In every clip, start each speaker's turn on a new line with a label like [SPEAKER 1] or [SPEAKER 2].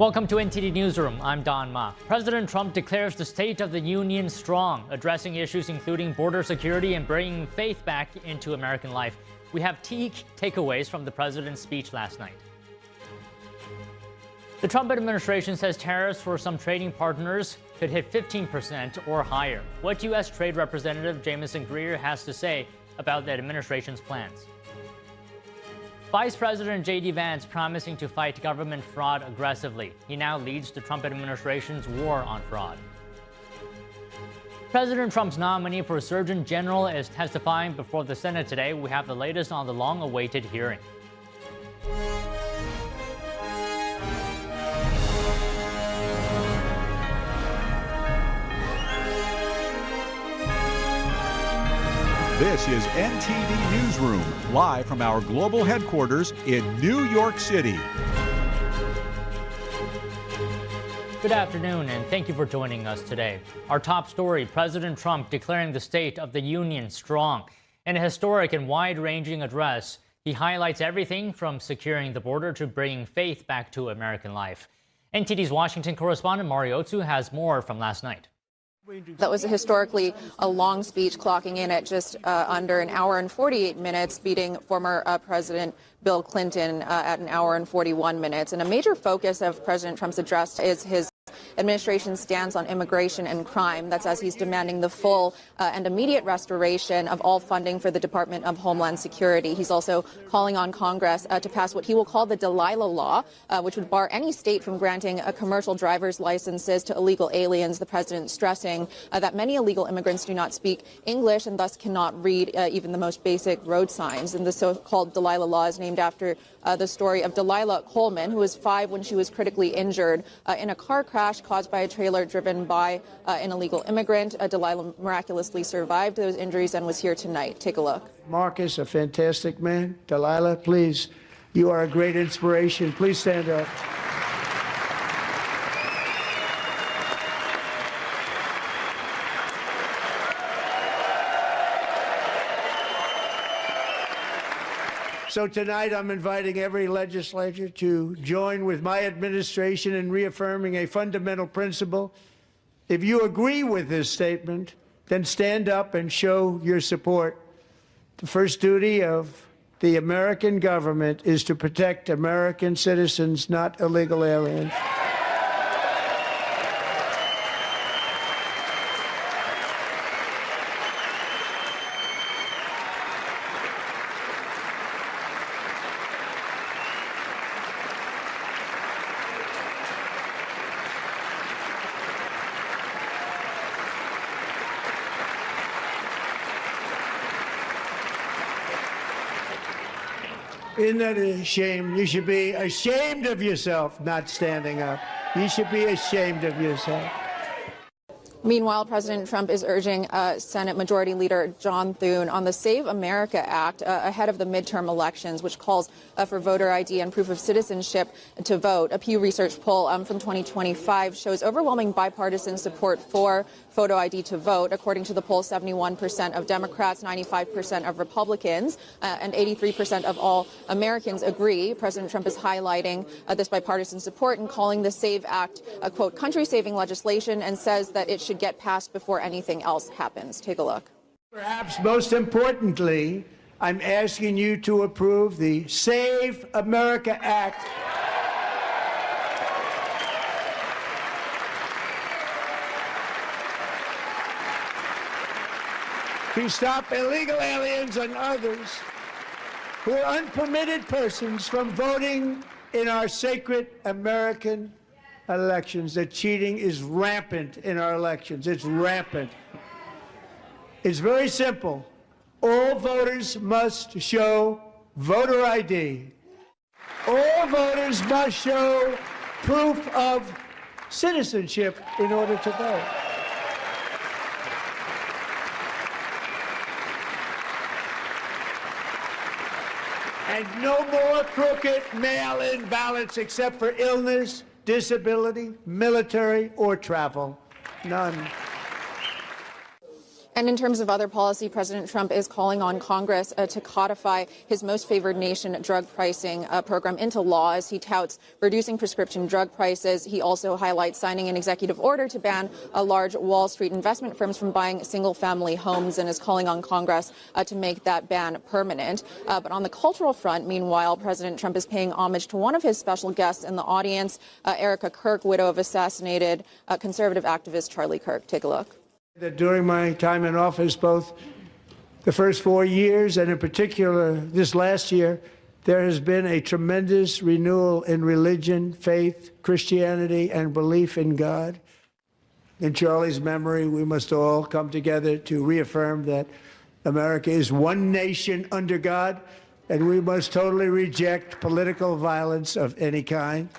[SPEAKER 1] Welcome to NTD Newsroom. I'm Don Ma. President Trump declares the State of the Union strong, addressing issues including border security and bringing faith back into American life. We have key takeaways from the president's speech last night. The Trump administration says tariffs for some trading partners could hit 15% or higher. What U.S. Trade Representative Jamieson Greer has to say about the administration's plans. Vice President J.D. Vance promising to fight government fraud aggressively. He now leads the Trump administration's war on fraud. President Trump's nominee for Surgeon General is testifying before the Senate today. We have the latest on the long-awaited hearing.
[SPEAKER 2] This is NTD Newsroom, live from our global headquarters in New York City.
[SPEAKER 1] Good afternoon, and thank you for joining us today. Our top story, President Trump declaring the State of the Union strong. In a historic and wide-ranging address, he highlights everything from securing the border to bringing faith back to American life. NTD's Washington correspondent Mario Otsu has more from last night.
[SPEAKER 3] That was historically a long speech, clocking in at just under an hour and 48 minutes, beating former President Bill Clinton at an hour and 41 minutes. And a major focus of President Trump's address is his administration's stance on immigration and crime. That's as he's demanding the full and immediate restoration of all funding for the Department of Homeland Security. He's also calling on Congress to pass what he will call the Delilah Law, which would bar any state from granting commercial driver's licenses to illegal aliens. The president stressing that many illegal immigrants do not speak English and thus cannot read even the most basic road signs. And the so-called Delilah Law is named after the story of Delilah Coleman, who was 5 when she was critically injured in a car crash caused by a trailer driven by an illegal immigrant. Delilah miraculously survived those injuries and was here tonight. Take a look.
[SPEAKER 4] Marcus, a fantastic man. Delilah, please, you are a great inspiration. Please stand up. So tonight I'm inviting every legislator to join with my administration in reaffirming a fundamental principle. If you agree with this statement, then stand up and show your support. The first duty of the American government is to protect American citizens, not illegal aliens. Isn't that a shame? You should be ashamed of yourself not standing up. You should be ashamed of yourself.
[SPEAKER 3] Meanwhile, President Trump is urging Senate Majority Leader John Thune on the Save America Act ahead of the midterm elections, which calls for voter ID and proof of citizenship to vote. A Pew Research poll from 2025 shows overwhelming bipartisan support for photo ID to vote. According to the poll, 71% of Democrats, 95% of Republicans, and 83% of all Americans agree. President Trump is highlighting this bipartisan support and calling the SAVE Act, quote, country-saving legislation, and says that it should get passed before anything else happens. Take a look.
[SPEAKER 4] Perhaps most importantly, I'm asking you to approve the Save America Act. To stop illegal aliens and others who are unpermitted persons from voting in our sacred American elections. That cheating is rampant in our elections. It's rampant. It's very simple. All voters must show voter ID. All voters must show proof of citizenship in order to vote. And no more crooked mail-in ballots except for illness, disability, military, or travel. None.
[SPEAKER 3] And in terms of other policy, President Trump is calling on Congress to codify his most favored nation drug pricing program into law as he touts reducing prescription drug prices. He also highlights signing an executive order to ban large Wall Street investment firms from buying single-family homes and is calling on Congress to make that ban permanent. But on the cultural front, meanwhile, President Trump is paying homage to one of his special guests in the audience, Erica Kirk, widow of assassinated conservative activist Charlie Kirk. Take a look.
[SPEAKER 4] That during my time in office, both the first 4 years and in particular this last year, there has been a tremendous renewal in religion, faith, Christianity, and belief in God. In Charlie's memory, we must all come together to reaffirm that America is one nation under God, and we must totally reject political violence of any kind.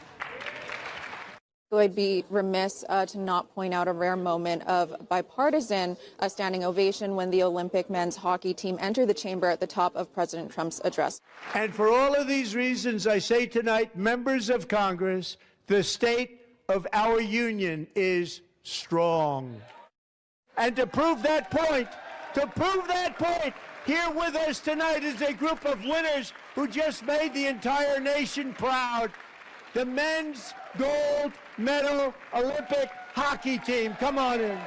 [SPEAKER 3] I'd be remiss to not point out a rare moment of bipartisan standing ovation when the Olympic men's hockey team entered the chamber at the top of President Trump's address.
[SPEAKER 4] And for all of these reasons, I say tonight, members of Congress, the state of our union is strong. And to prove that point, here with us tonight is a group of winners who just made the entire nation proud. The men's gold medal Olympic hockey team. Come on in.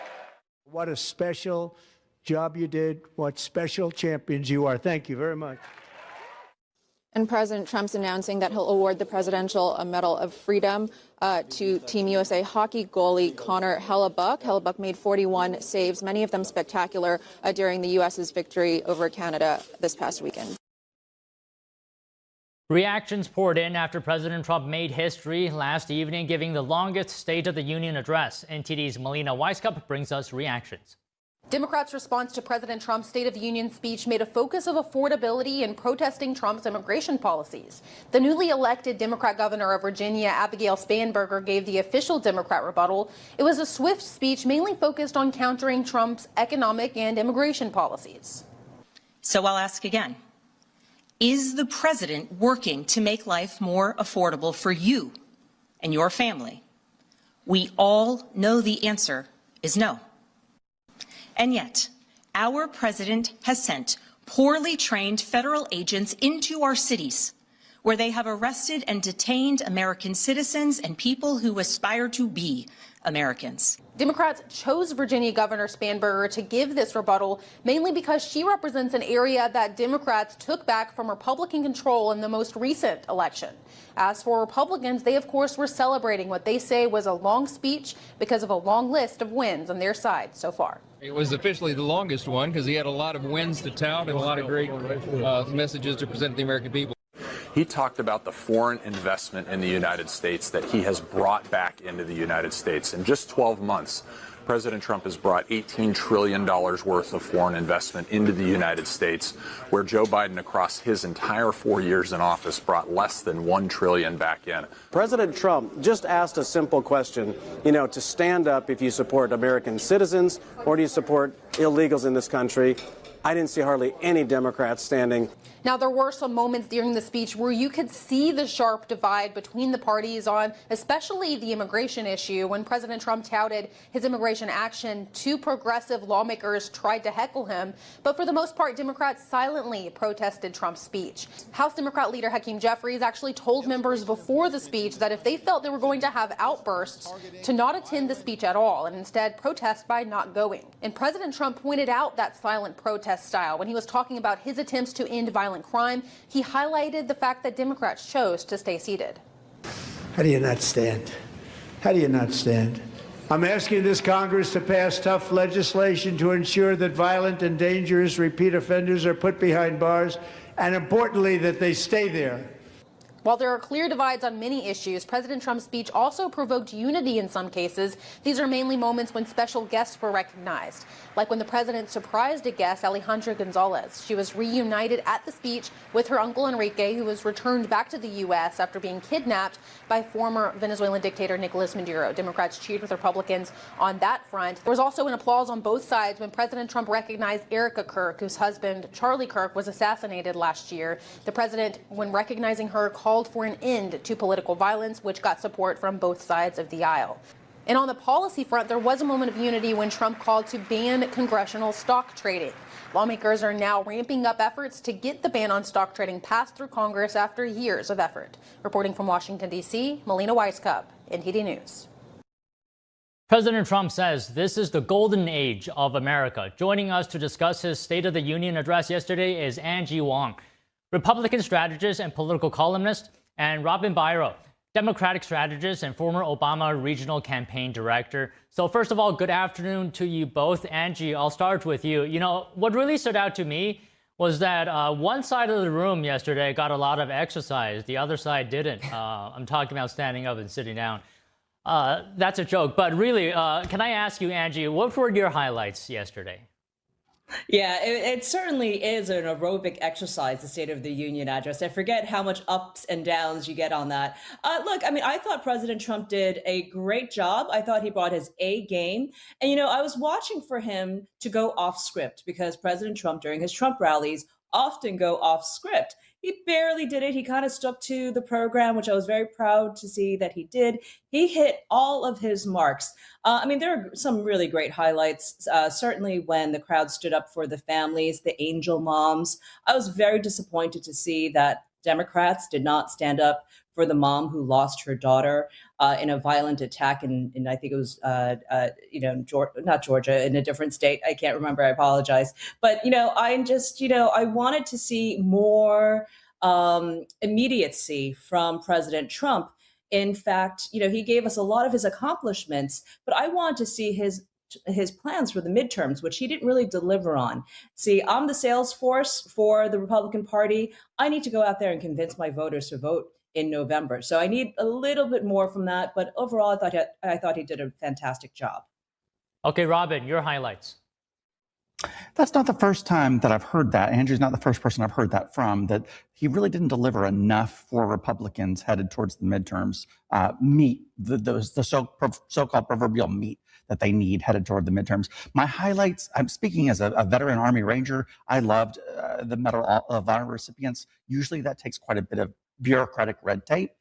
[SPEAKER 4] What a special job you did. What special champions you are. Thank you very much.
[SPEAKER 3] And President Trump's announcing that he'll award the Presidential Medal of Freedom to Team USA hockey goalie Connor Hellebuyck. Hellebuyck made 41 saves, many of them spectacular, during the U.S.'s victory over Canada this past weekend.
[SPEAKER 1] Reactions poured in after President Trump made history last evening, giving the longest State of the Union address. NTD's Melina Weisskopf brings us reactions.
[SPEAKER 5] Democrats' response to President Trump's State of the Union speech made a focus of affordability and protesting Trump's immigration policies. The newly elected Democrat governor of Virginia, Abigail Spanberger, gave the official Democrat rebuttal. It was a swift speech mainly focused on countering Trump's economic and immigration policies.
[SPEAKER 6] So I'll ask again. Is the president working to make life more affordable for you and your family? We all know the answer is no. And yet, our president has sent poorly trained federal agents into our cities, where they have arrested and detained American citizens and people who aspire to be Americans.
[SPEAKER 5] Democrats chose Virginia Governor Spanberger to give this rebuttal mainly because she represents an area that Democrats took back from Republican control in the most recent election. As for Republicans, they of course were celebrating what they say was a long speech because of a long list of wins on their side so far.
[SPEAKER 7] It was officially the longest one because he had a lot of wins to tout and a lot of great messages to present to the American people.
[SPEAKER 8] He talked about the foreign investment in the United States that he has brought back into the United States. In just 12 months, President Trump has brought $18 trillion worth of foreign investment into the United States, where Joe Biden, across his entire 4 years in office, brought less than $1 trillion back in.
[SPEAKER 9] President Trump just asked a simple question, to stand up if you support American citizens or do you support illegals in this country. I didn't see hardly any Democrats standing.
[SPEAKER 5] Now, there were some moments during the speech where you could see the sharp divide between the parties on especially the immigration issue. When President Trump touted his immigration action, two progressive lawmakers tried to heckle him. But for the most part, Democrats silently protested Trump's speech. House Democrat leader Hakeem Jeffries actually told members before the speech that if they felt they were going to have outbursts, to not attend the speech at all and instead protest by not going. And President Trump pointed out that silent protest style when he was talking about his attempts to end violent crime. He highlighted the fact that Democrats chose to stay seated.
[SPEAKER 4] How do you not stand? How do you not stand? I'm asking this Congress to pass tough legislation to ensure that violent and dangerous repeat offenders are put behind bars, and importantly, that they stay there.
[SPEAKER 5] While there are clear divides on many issues, President Trump's speech also provoked unity in some cases. These are mainly moments when special guests were recognized, like when the president surprised a guest, Alejandra Gonzalez. She was reunited at the speech with her uncle Enrique, who was returned back to the U.S. after being kidnapped by former Venezuelan dictator Nicolas Maduro. Democrats cheered with Republicans on that front. There was also an applause on both sides when President Trump recognized Erica Kirk, whose husband, Charlie Kirk, was assassinated last year. The president, when recognizing her, called for an end to political violence, which got support from both sides of the aisle. And on the policy front, there was a moment of unity when Trump called to ban congressional stock trading. Lawmakers are now ramping up efforts to get the ban on stock trading passed through Congress after years of effort. Reporting from Washington, D.C., Melina Weisskopf, NTD News.
[SPEAKER 1] President Trump says this is the golden age of America. Joining us to discuss his State of the Union address yesterday is Angie Wong, Republican strategist and political columnist, and Robin Byro, Democratic strategist and former Obama regional campaign director. So first of all, good afternoon to you both. Angie, I'll start with you. You know, what really stood out to me was that one side of the room yesterday got a lot of exercise. The other side didn't. I'm talking about standing up and sitting down. That's a joke. But really, can I ask you, Angie, what were your highlights yesterday?
[SPEAKER 10] Yeah, it certainly is an aerobic exercise, the State of the Union address. I forget how much ups and downs you get on that. Look, I mean, I thought President Trump did a great job. I thought he brought his A game. And, you know, I was watching for him to go off script because President Trump, during his Trump rallies, often go off script. He barely did it. He kind of stuck to the program, which I was very proud to see that he did. He hit all of his marks. I mean, there are some really great highlights, certainly when the crowd stood up for the families, the angel moms. I was very disappointed to see that Democrats did not stand up for the mom who lost her daughter in a violent attack in I think it was, not Georgia, in a different state. I can't remember. I apologize. But, you know, I'm just, you know, I wanted to see more immediacy from President Trump. In fact, you know, he gave us a lot of his accomplishments, but I wanted to see his plans for the midterms, which he didn't really deliver on. See, I'm the sales force for the Republican Party. I need to go out there and convince my voters to vote in November. So I need a little bit more from that. But overall, I thought he did a fantastic job.
[SPEAKER 1] Okay, Robin, your highlights.
[SPEAKER 11] That's not the first time that I've heard that. Andrew's not the first person I've heard that from, that he really didn't deliver enough for Republicans headed towards the midterms, meet the so-called proverbial meat that they need headed toward the midterms. My highlights, I'm speaking as a veteran Army Ranger. I loved the Medal of Honor recipients. Usually that takes quite a bit of bureaucratic red tape.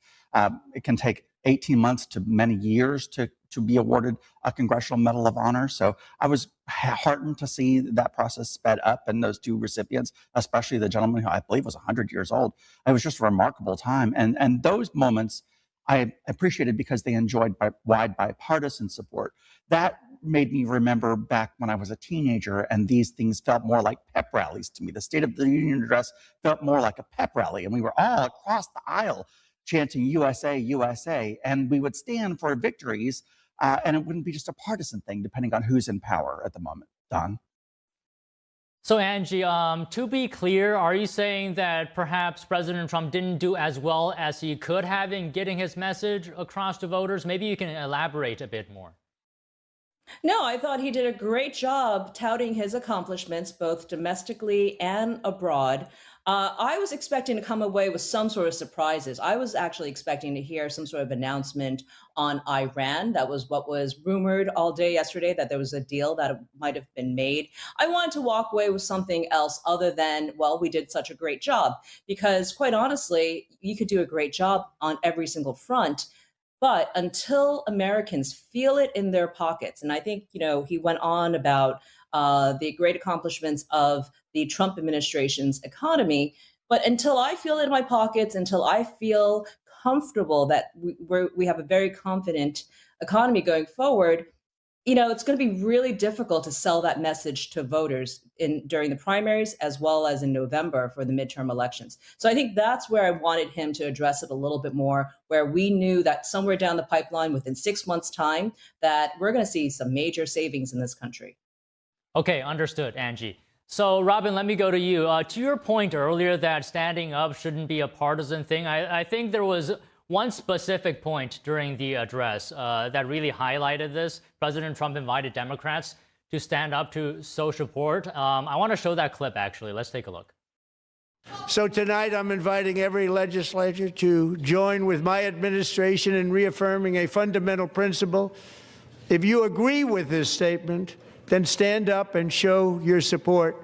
[SPEAKER 11] It can take 18 months to many years to be awarded a Congressional Medal of Honor. So I was heartened to see that process sped up and those two recipients, especially the gentleman who I believe was 100 years old. It was just a remarkable time. And those moments I appreciated because they enjoyed wide bipartisan support. That made me remember back when I was a teenager and these things felt more like pep rallies to me. The State of the Union address felt more like a pep rally, and we were all across the aisle chanting USA, USA, and we would stand for victories, and it wouldn't be just a partisan thing depending on who's in power at the moment. Don?
[SPEAKER 1] So Angie, to be clear, are you saying that perhaps President Trump didn't do as well as he could have in getting his message across to voters? Maybe you can elaborate a bit more.
[SPEAKER 10] No, I thought he did a great job touting his accomplishments, both domestically and abroad. I was expecting to come away with some sort of surprises. I was actually expecting to hear some sort of announcement on Iran. That was what was rumored all day yesterday, that there was a deal that might have been made. I wanted to walk away with something else other than, well, we did such a great job. Because quite honestly, you could do a great job on every single front. But until Americans feel it in their pockets, and I think, you know, he went on about the great accomplishments of the Trump administration's economy. But until I feel it in my pockets, until I feel comfortable that we have a very confident economy going forward, you know, it's going to be really difficult to sell that message to voters during the primaries as well as in November for the midterm elections. So I think that's where I wanted him to address it a little bit more, where we knew that somewhere down the pipeline within 6 months' time that we're going to see some major savings in this country.
[SPEAKER 1] Okay, understood, Angie. So, Robin, let me go to you. To your point earlier that standing up shouldn't be a partisan thing, I think there was one specific point during the address that really highlighted this. President Trump invited Democrats to stand up to show support. I want to show that clip, actually. Let's take a look.
[SPEAKER 4] So tonight I'm inviting every legislator to join with my administration in reaffirming a fundamental principle. If you agree with this statement, then stand up and show your support.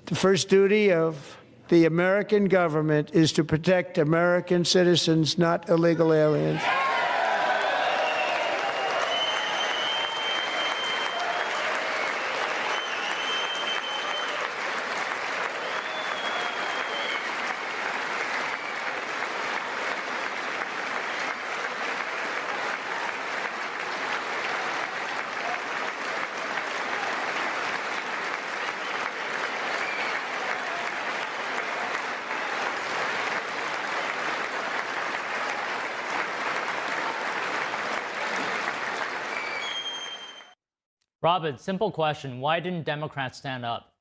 [SPEAKER 4] The first duty of the American government is to protect American citizens, not illegal aliens.
[SPEAKER 1] Robin, simple question. Why didn't Democrats stand up?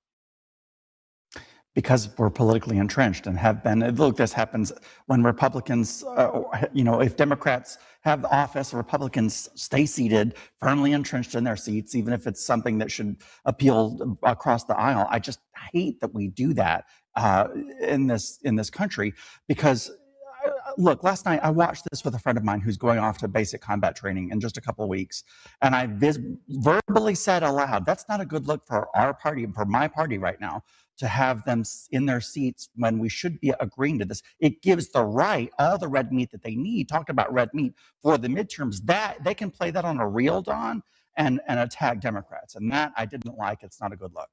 [SPEAKER 11] Because we're politically entrenched and have been. Look, this happens when Republicans, if Democrats have the office, Republicans stay seated, firmly entrenched in their seats, even if it's something that should appeal across the aisle. I just hate that we do that in this country because, look, last night I watched this with a friend of mine who's going off to basic combat training in just a couple of weeks. And I verbally said aloud, that's not a good look for our party and for my party right now, to have them in their seats when we should be agreeing to this. It gives the right all the red meat that they need. Talked about red meat for the midterms. That they can play that on a reel, Don, and attack Democrats. And that I didn't like. It's not a good look.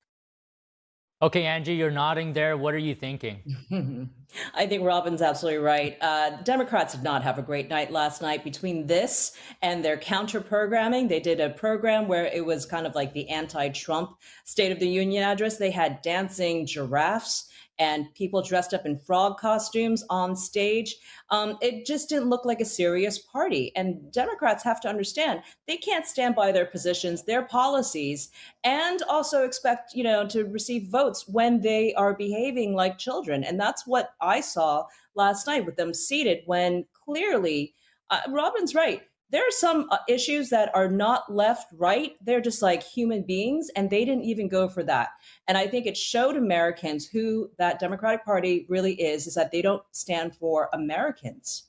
[SPEAKER 1] Okay, Angie, you're nodding there. What are you thinking?
[SPEAKER 10] I think Robin's absolutely right. Democrats did not have a great night last night. Between this and their counter-programming, they did a program where it was kind of like the anti-Trump State of the Union address. They had dancing giraffes and people dressed up in frog costumes on stage. It just didn't look like a serious party. And Democrats have to understand they can't stand by their positions, their policies, and also expect, to receive votes when they are behaving like children. And that's what I saw last night with them seated when clearly, Robin's right. There are some issues that are not left, right. They're just like human beings, and they didn't even go for that. And I think it showed Americans who that Democratic Party really is that they don't stand for Americans.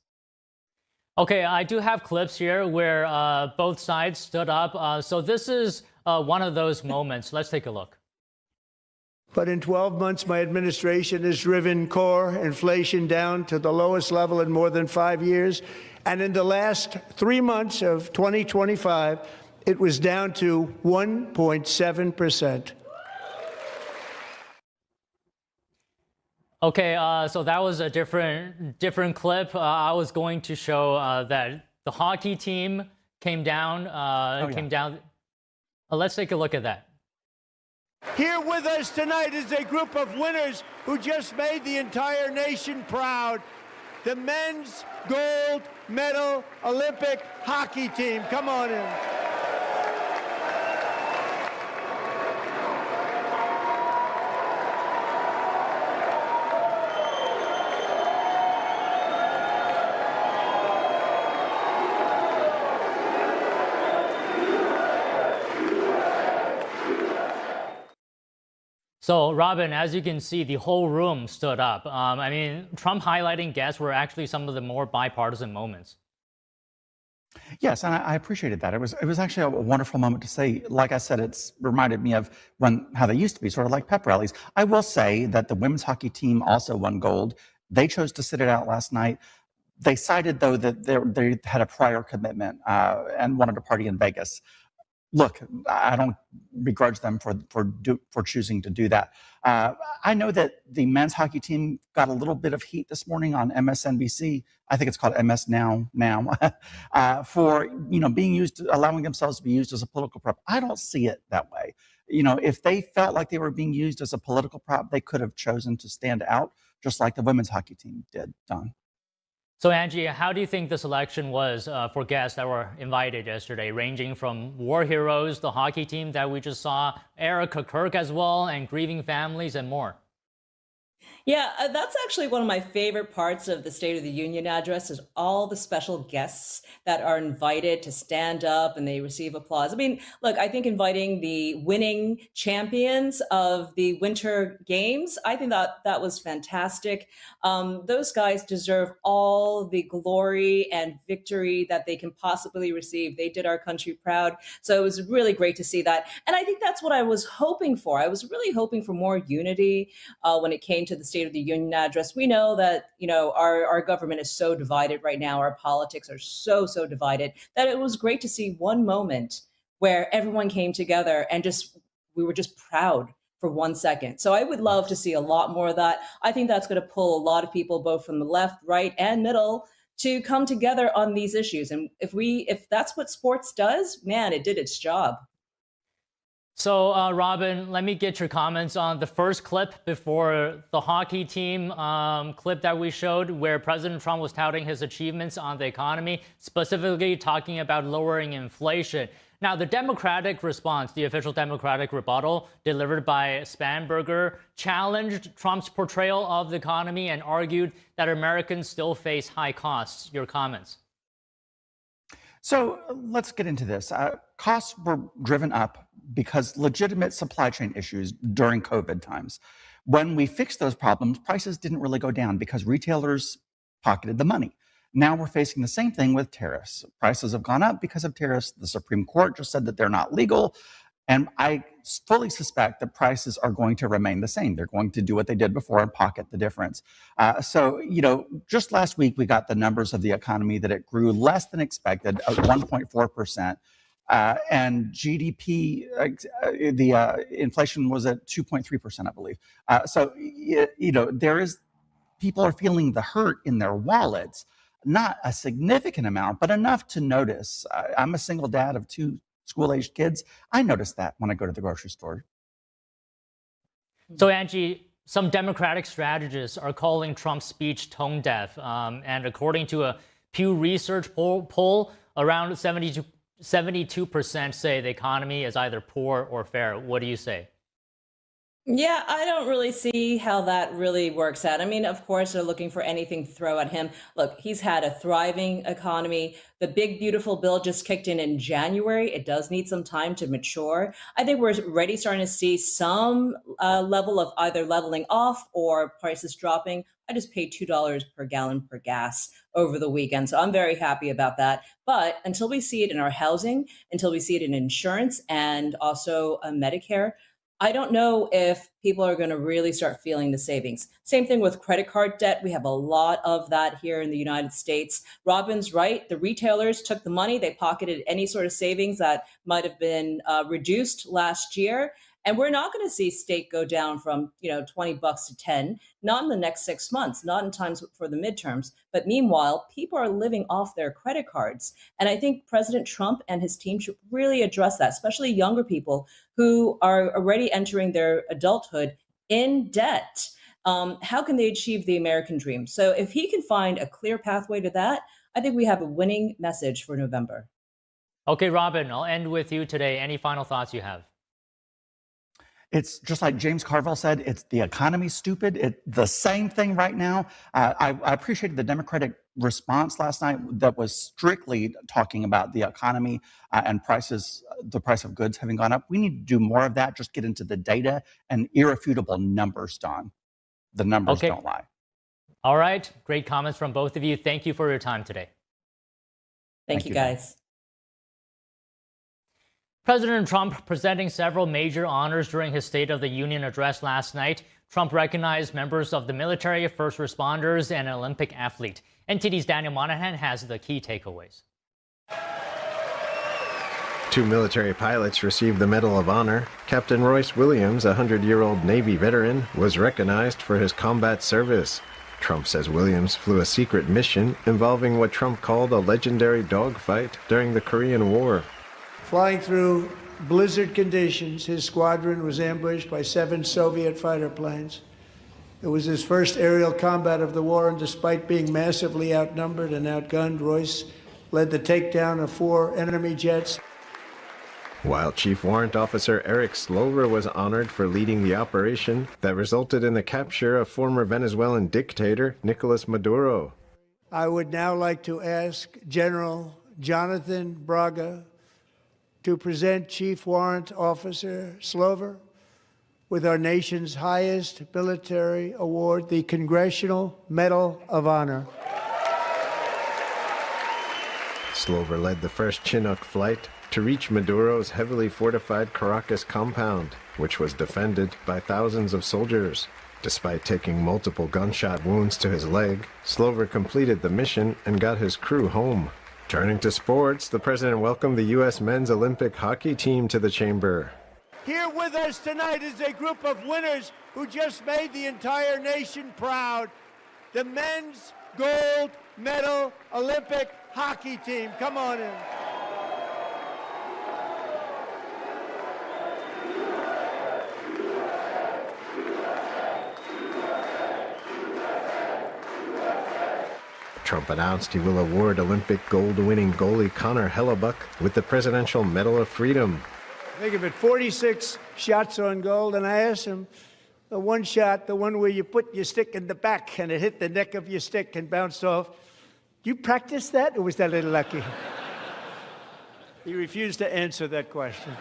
[SPEAKER 1] Okay, I do have clips here where both sides stood up. So this is one of those moments. Let's take a look.
[SPEAKER 4] But in 12 months, my administration has driven core inflation down to the lowest level in more than 5 years. And in the last 3 months of 2025, it was down to 1.7%.
[SPEAKER 1] Okay, so that was a different clip. I was going to show that the hockey team came down. Let's take a look at that.
[SPEAKER 4] Here with us tonight is a group of winners who just made the entire nation proud. The men's gold medal Olympic hockey team. Come on in.
[SPEAKER 1] So, Robin, as you can see, the whole room stood up. I mean, Trump highlighting guests were actually some of the more bipartisan moments.
[SPEAKER 11] Yes, and I appreciated that. It was actually a wonderful moment to say. Like I said, it's reminded me of how they used to be, sort of like pep rallies. I will say that the women's hockey team also won gold. They chose to sit it out last night. They cited, though, that they had a prior commitment and wanted to party in Vegas. Look, I don't begrudge them for choosing to do that. I know that the men's hockey team got a little bit of heat this morning on MSNBC. I think it's called MS Now, for being used, allowing themselves to be used as a political prop. I don't see it that way. If they felt like they were being used as a political prop, they could have chosen to stand out, just like the women's hockey team did, Don.
[SPEAKER 1] So, Angie, how do you think this election was for guests that were invited yesterday, ranging from war heroes, the hockey team that we just saw, Erica Kirk as well, and grieving families and more?
[SPEAKER 10] Yeah, that's actually one of my favorite parts of the State of the Union address is all the special guests that are invited to stand up and they receive applause. I mean, look, I think inviting the winning champions of the Winter Games, I think that was fantastic. Those guys deserve all the glory and victory that they can possibly receive. They did our country proud. So it was really great to see that. And I think that's what I was hoping for. I was really hoping for more unity when it came to the State of the Union address. We know that, our government is so divided right now. Our politics are so divided that it was great to see one moment where everyone came together and we were just proud for 1 second. So I would love to see a lot more of that. I think that's going to pull a lot of people, both from the left, right, and middle, to come together on these issues. And if that's what sports does, man, it did its job.
[SPEAKER 1] So, Robin, let me get your comments on the first clip before the hockey team clip that we showed, where President Trump was touting his achievements on the economy, specifically talking about lowering inflation. Now, the Democratic response, the official Democratic rebuttal delivered by Spanberger, challenged Trump's portrayal of the economy and argued that Americans still face high costs. Your comments?
[SPEAKER 11] So let's get into this. Costs were driven up because legitimate supply chain issues during COVID times. When we fixed those problems, prices didn't really go down because retailers pocketed the money. Now we're facing the same thing with tariffs. Prices have gone up because of tariffs. The Supreme Court just said that they're not legal. And I fully suspect that prices are going to remain the same. They're going to do what they did before and pocket the difference. So, just last week, we got the numbers of the economy that it grew less than expected at 1.4%. And GDP, the inflation was at 2.3%, I believe. So, people are feeling the hurt in their wallets. Not a significant amount, but enough to notice. I'm a single dad of 2 school-aged kids. I notice that when I go to the grocery store.
[SPEAKER 1] So, Angie, some Democratic strategists are calling Trump's speech tone-deaf. And according to a Pew Research poll, around 72% say the economy is either poor or fair. What do you say?
[SPEAKER 10] Yeah, I don't really see how that really works out. I mean, of course, they're looking for anything to throw at him. Look, he's had a thriving economy. The big, beautiful bill just kicked in January. It does need some time to mature. I think we're already starting to see some level of either leveling off or prices dropping. I just paid $2 per gallon for gas over the weekend. So I'm very happy about that. But until we see it in our housing, until we see it in insurance and also Medicare, I don't know if people are going to really start feeling the savings. Same thing with credit card debt. We have a lot of that here in the United States. Robin's right. The retailers took the money. They pocketed any sort of savings that might have been reduced last year. And we're not going to see steak go down from, $20 to 10, not in the next 6 months, not in times for the midterms. But meanwhile, people are living off their credit cards. And I think President Trump and his team should really address that, especially younger people who are already entering their adulthood in debt. How can they achieve the American dream? So if he can find a clear pathway to that, I think we have a winning message for November.
[SPEAKER 1] Okay, Robin, I'll end with you today. Any final thoughts you have?
[SPEAKER 11] It's just like James Carville said, it's the economy stupid. It's the same thing right now. I appreciated the Democratic response last night that was strictly talking about the economy and prices, the price of goods having gone up. We need to do more of that, just get into the data and irrefutable numbers, Don. The numbers don't lie.
[SPEAKER 1] All right. Great comments from both of you. Thank you for your time today.
[SPEAKER 10] Thank you, guys.
[SPEAKER 1] President Trump presenting several major honors during his State of the Union address last night. Trump recognized members of the military, first responders, and an Olympic athlete. NTD's Daniel Monahan has the key takeaways.
[SPEAKER 12] 2 military pilots received the Medal of Honor. Captain Royce Williams, a 100-year-old Navy veteran, was recognized for his combat service. Trump says Williams flew a secret mission involving what Trump called a legendary dogfight during the Korean War.
[SPEAKER 4] Flying through blizzard conditions, his squadron was ambushed by 7 Soviet fighter planes. It was his first aerial combat of the war, and despite being massively outnumbered and outgunned, Royce led the takedown of 4 enemy jets.
[SPEAKER 12] While Chief Warrant Officer Eric Slover was honored for leading the operation that resulted in the capture of former Venezuelan dictator Nicolas Maduro.
[SPEAKER 4] I would now like to ask General Jonathan Braga to present Chief Warrant Officer Slover with our nation's highest military award, the Congressional Medal of Honor.
[SPEAKER 12] Slover led the first Chinook flight to reach Maduro's heavily fortified Caracas compound, which was defended by thousands of soldiers. Despite taking multiple gunshot wounds to his leg, Slover completed the mission and got his crew home. Turning to sports, the president welcomed the U.S. men's Olympic hockey team to the chamber.
[SPEAKER 4] Here with us tonight is a group of winners who just made the entire nation proud. The men's gold medal Olympic hockey team. Come on in.
[SPEAKER 12] Trump announced he will award Olympic gold-winning goalie Connor Hellebuck with the Presidential Medal of Freedom.
[SPEAKER 4] Think of it, 46 shots on goal, and I asked him, the one shot, the one where you put your stick in the back and it hit the neck of your stick and bounced off, you practice that, or was that a little lucky? He refused to answer that question.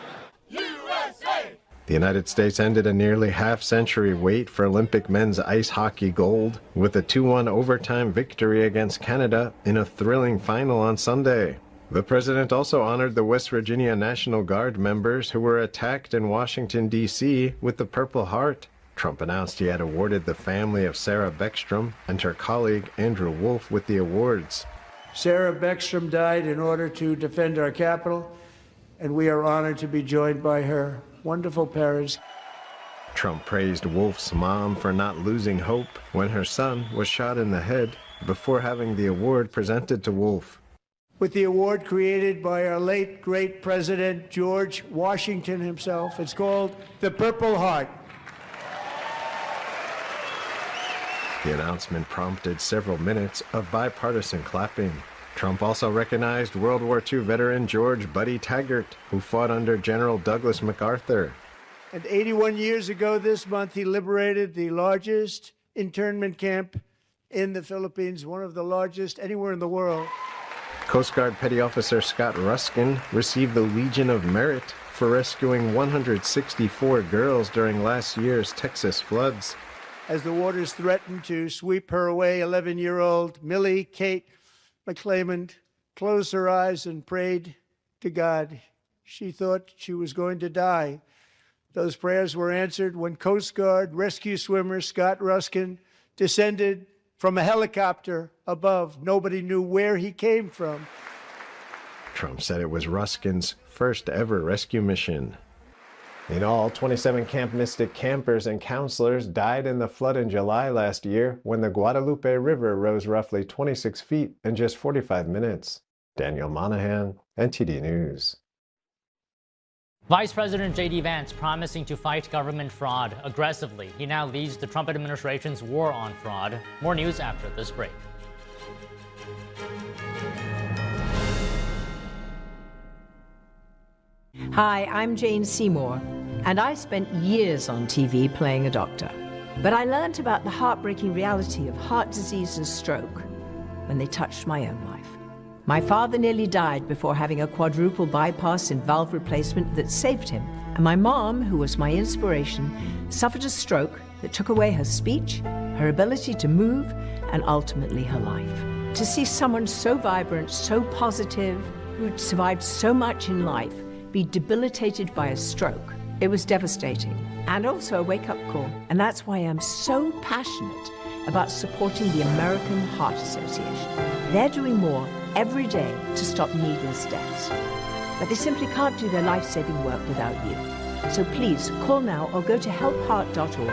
[SPEAKER 12] The United States ended a nearly half-century wait for Olympic men's ice hockey gold with a 2-1 overtime victory against Canada in a thrilling final on Sunday. The president also honored the West Virginia National Guard members who were attacked in Washington, D.C. with the Purple Heart. Trump announced he had awarded the family of Sarah Beckstrom and her colleague Andrew Wolf with the awards.
[SPEAKER 4] Sarah Beckstrom died in order to defend our capital, and we are honored to be joined by her wonderful parents.
[SPEAKER 12] Trump praised Wolf's mom for not losing hope when her son was shot in the head before having the award presented to Wolf.
[SPEAKER 4] With the award created by our late, great President George Washington himself, it's called the Purple Heart.
[SPEAKER 12] The announcement prompted several minutes of bipartisan clapping. Trump also recognized World War II veteran George Buddy Taggart, who fought under General Douglas MacArthur.
[SPEAKER 4] And 81 years ago this month, he liberated the largest internment camp in the Philippines, one of the largest anywhere in the world.
[SPEAKER 12] Coast Guard Petty Officer Scott Ruskin received the Legion of Merit for rescuing 164 girls during last year's Texas floods.
[SPEAKER 4] As the waters threatened to sweep her away, 11-year-old Millie Kate McClament closed her eyes and prayed to God. She thought she was going to die. Those prayers were answered when Coast Guard rescue swimmer Scott Ruskin descended from a helicopter above. Nobody knew where he came from.
[SPEAKER 12] Trump said it was Ruskin's first ever rescue mission. In all, 27 Camp Mystic campers and counselors died in the flood in July last year when the Guadalupe River rose roughly 26 feet in just 45 minutes. Daniel Monahan, NTD News.
[SPEAKER 1] Vice President J.D. Vance promising to fight government fraud aggressively. He now leads the Trump administration's war on fraud. More news after this break.
[SPEAKER 13] Hi, I'm Jane Seymour, and I spent years on TV playing a doctor. But I learned about the heartbreaking reality of heart disease and stroke when they touched my own life. My father nearly died before having a quadruple bypass and valve replacement that saved him. And my mom, who was my inspiration, suffered a stroke that took away her speech, her ability to move, and ultimately her life. To see someone so vibrant, so positive, who'd survived so much in life, be debilitated by a stroke, it was devastating and also a wake-up call. And that's why I'm so passionate about supporting the American Heart Association. They're doing more every day to stop needless deaths. But they simply can't do their life-saving work without you. So please call now or go to helpheart.org.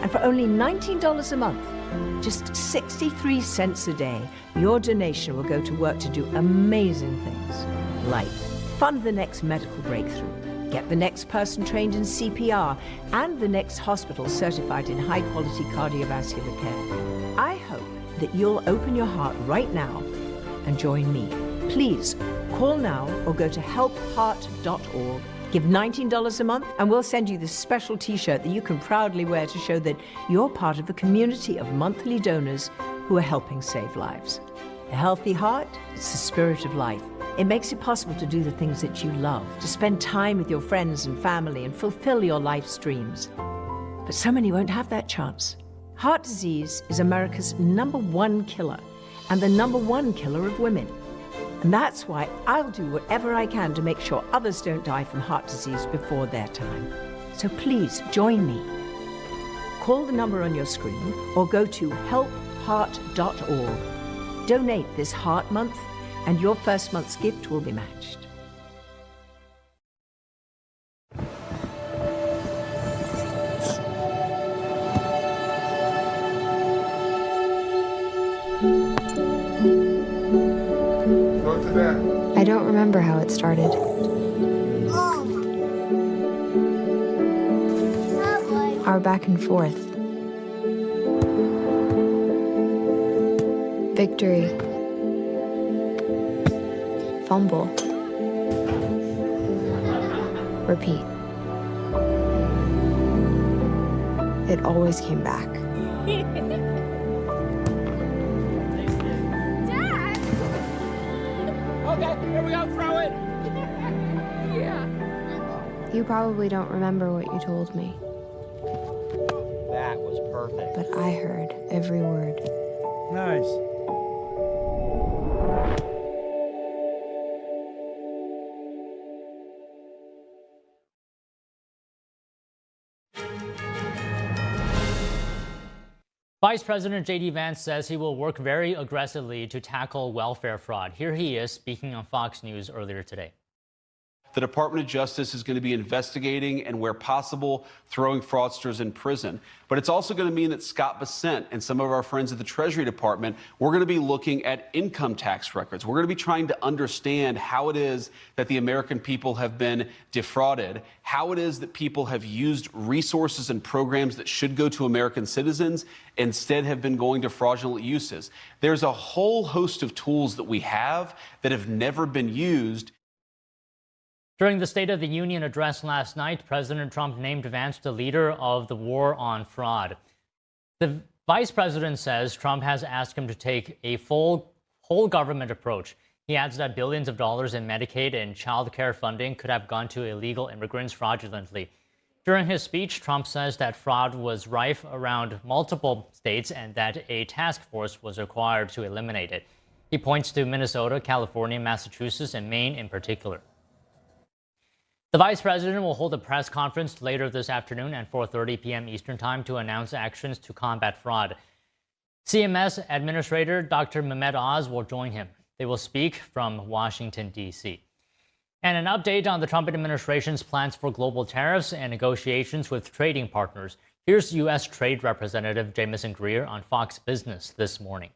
[SPEAKER 13] And for only $19 a month, just 63 cents a day, your donation will go to work to do amazing things like fund the next medical breakthrough, get the next person trained in CPR, and the next hospital certified in high-quality cardiovascular care. I hope that you'll open your heart right now and join me. Please call now or go to helpheart.org. Give $19 a month and we'll send you this special t-shirt that you can proudly wear to show that you're part of a community of monthly donors who are helping save lives. A healthy heart, it's the spirit of life. It makes it possible to do the things that you love, to spend time with your friends and family and fulfill your life's dreams. But so many won't have that chance. Heart disease is America's #1 killer and the #1 killer of women. And that's why I'll do whatever I can to make sure others don't die from heart disease before their time. So please join me. Call the number on your screen or go to helpheart.org. Donate this Heart Month and your first month's gift will be matched.
[SPEAKER 14] I don't remember how it started. Our back and forth. Victory. Fumble. Repeat. It always came back.
[SPEAKER 15] Dad! Okay, here we go, throw it! Yeah.
[SPEAKER 14] You probably don't remember what you told me,
[SPEAKER 16] That was perfect.
[SPEAKER 14] but I heard every word.
[SPEAKER 4] Nice.
[SPEAKER 1] Vice President J.D. Vance says he will work very aggressively to tackle welfare fraud. Here he is speaking on Fox News earlier today.
[SPEAKER 17] The Department of Justice is going to be investigating and, where possible, throwing fraudsters in prison. But it's also going to mean that Scott Bessent and some of our friends at the Treasury Department, we're going to be looking at income tax records. We're going to be trying to understand how it is that the American people have been defrauded, how it is that people have used resources and programs that should go to American citizens instead have been going to fraudulent uses. There's a whole host of tools that we have that have never been used.
[SPEAKER 1] During the State of the Union address last night, President Trump named Vance the leader of the war on fraud. The vice president says Trump has asked him to take a full whole government approach. He adds that billions of dollars in Medicaid and child care funding could have gone to illegal immigrants fraudulently. During his speech, Trump says that fraud was rife around multiple states and that a task force was required to eliminate it. He points to Minnesota, California, Massachusetts, and Maine in particular. The vice president will hold a press conference later this afternoon at 4:30 p.m. Eastern Time to announce actions to combat fraud. CMS Administrator Dr. Mehmet Oz will join him. They will speak from Washington, D.C. And an update on the Trump administration's plans for global tariffs and negotiations with trading partners. Here's U.S. Trade Representative Jamison Greer on Fox Business this morning.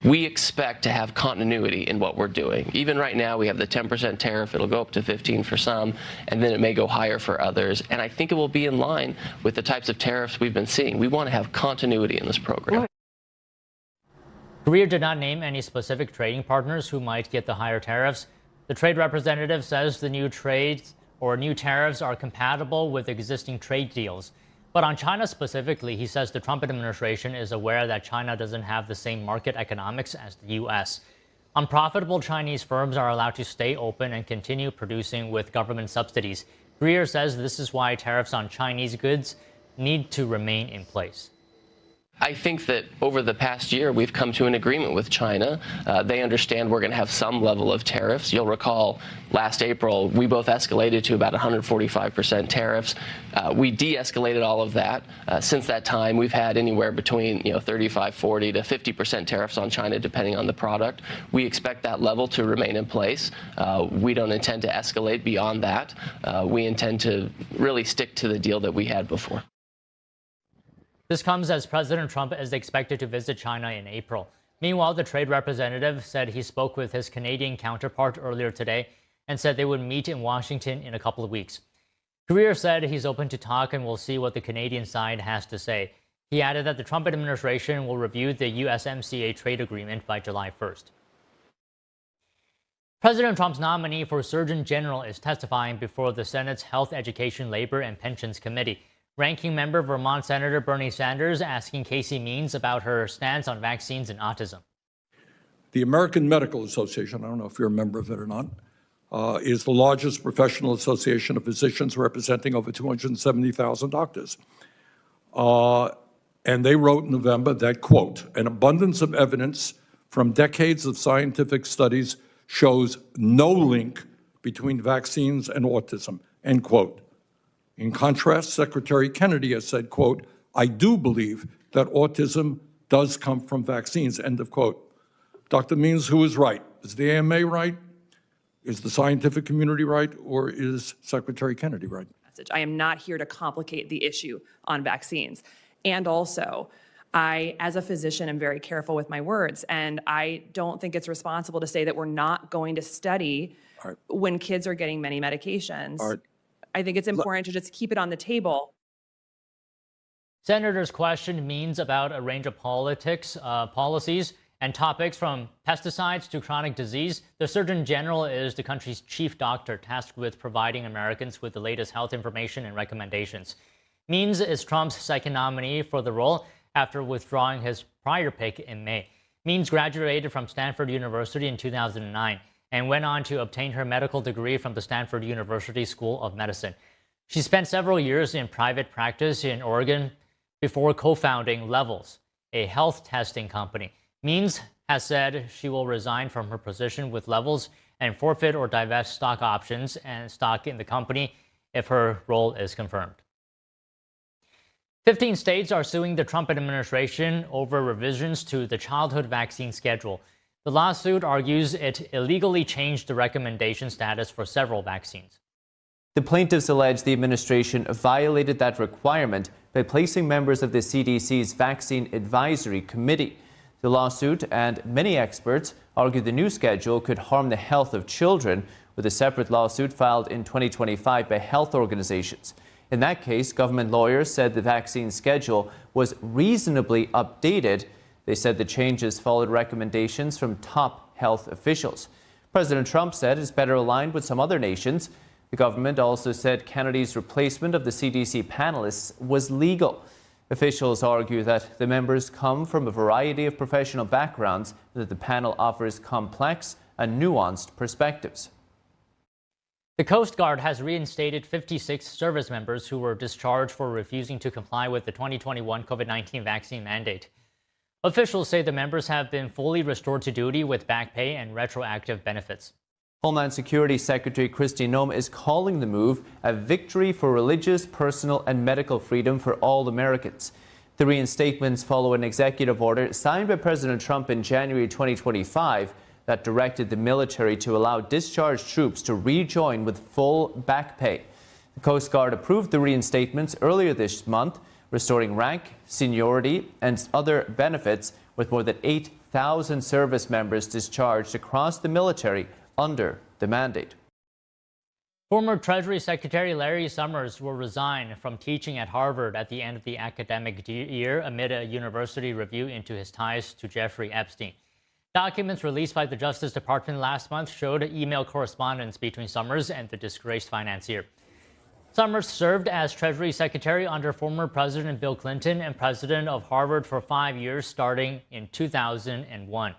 [SPEAKER 18] We expect to have continuity in what we're doing. Even right now, we have the 10% tariff. It'll go up to 15 for some, and then it may go higher for others. And I think it will be in line with the types of tariffs we've been seeing. We want to have continuity in this program.
[SPEAKER 1] Greer did not name any specific trading partners who might get the higher tariffs. The trade representative says the new trades or new tariffs are compatible with existing trade deals. But on China specifically, he says the Trump administration is aware that China doesn't have the same market economics as the U.S. Unprofitable Chinese firms are allowed to stay open and continue producing with government subsidies. Greer says this is why tariffs on Chinese goods need to remain in place.
[SPEAKER 18] I think that over the past year, we've come to an agreement with China. They understand we're going to have some level of tariffs. You'll recall last April, we both escalated to about 145% tariffs. We de-escalated all of that. Since that time, we've had anywhere between 35, 40 to 50% tariffs on China, depending on the product. We expect that level to remain in place. We don't intend to escalate beyond that. We intend to really stick to the deal that we had before.
[SPEAKER 1] This comes as President Trump is expected to visit China in April. Meanwhile, the trade representative said he spoke with his Canadian counterpart earlier today and said they would meet in Washington in a couple of weeks. Greer said he's open to talk and will see what the Canadian side has to say. He added that the Trump administration will review the USMCA trade agreement by July 1st. President Trump's nominee for Surgeon General is testifying before the Senate's Health, Education, Labor, and Pensions Committee. Ranking member Vermont Senator Bernie Sanders asking Casey Means about her stance on vaccines and autism.
[SPEAKER 19] The American Medical Association, I don't know if you're a member of it or not, is the largest professional association of physicians representing over 270,000 doctors. And they wrote in November that, quote, an abundance of evidence from decades of scientific studies shows no link between vaccines and autism, end quote. In contrast, Secretary Kennedy has said, quote, I do believe that autism does come from vaccines, end of quote. Dr. Means, who is right? Is the AMA right? Is the scientific community right? Or is Secretary Kennedy right?
[SPEAKER 20] I am not here to complicate the issue on vaccines. And also, I, as a physician, am very careful with my words, and I don't think it's responsible to say that we're not going to study when kids are getting many medications. I think it's important to just keep it on the table.
[SPEAKER 1] Senators questioned Means about a range of policies And topics from pesticides to chronic disease, the Surgeon General is the country's chief doctor tasked with providing Americans with the latest health information and recommendations. Means is Trump's second nominee for the role after withdrawing his prior pick in May. Means graduated from Stanford University in 2009 and went on to obtain her medical degree from the Stanford University School of Medicine. She spent several years in private practice in Oregon before co-founding Levels, a health testing company. Means has said she will resign from her position with Levels and forfeit or divest stock options and stock in the company if her role is confirmed. 15 states are suing the Trump administration over revisions to the childhood vaccine schedule. The lawsuit argues it illegally changed the recommendation status for several vaccines.
[SPEAKER 16] The plaintiffs allege the administration violated that requirement by placing members of the CDC's Vaccine Advisory Committee. The lawsuit and many experts argue the new schedule could harm the health of children, with a separate lawsuit filed in 2025 by health organizations. In that case, government lawyers said the vaccine schedule was reasonably updated. They said the changes followed recommendations from top health officials. President Trump said it's better aligned with some other nations. The government also said Kennedy's replacement of the CDC panelists was legal. Officials argue that the members come from a variety of professional backgrounds and that the panel offers complex and nuanced perspectives.
[SPEAKER 1] The Coast Guard has reinstated 56 service members who were discharged for refusing to comply with the 2021 COVID-19 vaccine mandate. Officials say the members have been fully restored to duty with back pay and retroactive benefits.
[SPEAKER 16] Homeland Security Secretary Kristi Noem is calling the move a victory for religious, personal, and medical freedom for all Americans. The reinstatements follow an executive order signed by President Trump in January 2025 that directed the military to allow discharged troops to rejoin with full back pay. The Coast Guard approved the reinstatements earlier this month, restoring rank, seniority, and other benefits, with more than 8,000 service members discharged across the military under the mandate.
[SPEAKER 1] Former Treasury Secretary Larry Summers will resign from teaching at Harvard at the end of the academic year amid a university review into his ties to Jeffrey Epstein. Documents released by the Justice Department last month showed email correspondence between Summers and the disgraced financier. Summers served as Treasury Secretary under former President Bill Clinton and president of Harvard for 5 years starting in 2001.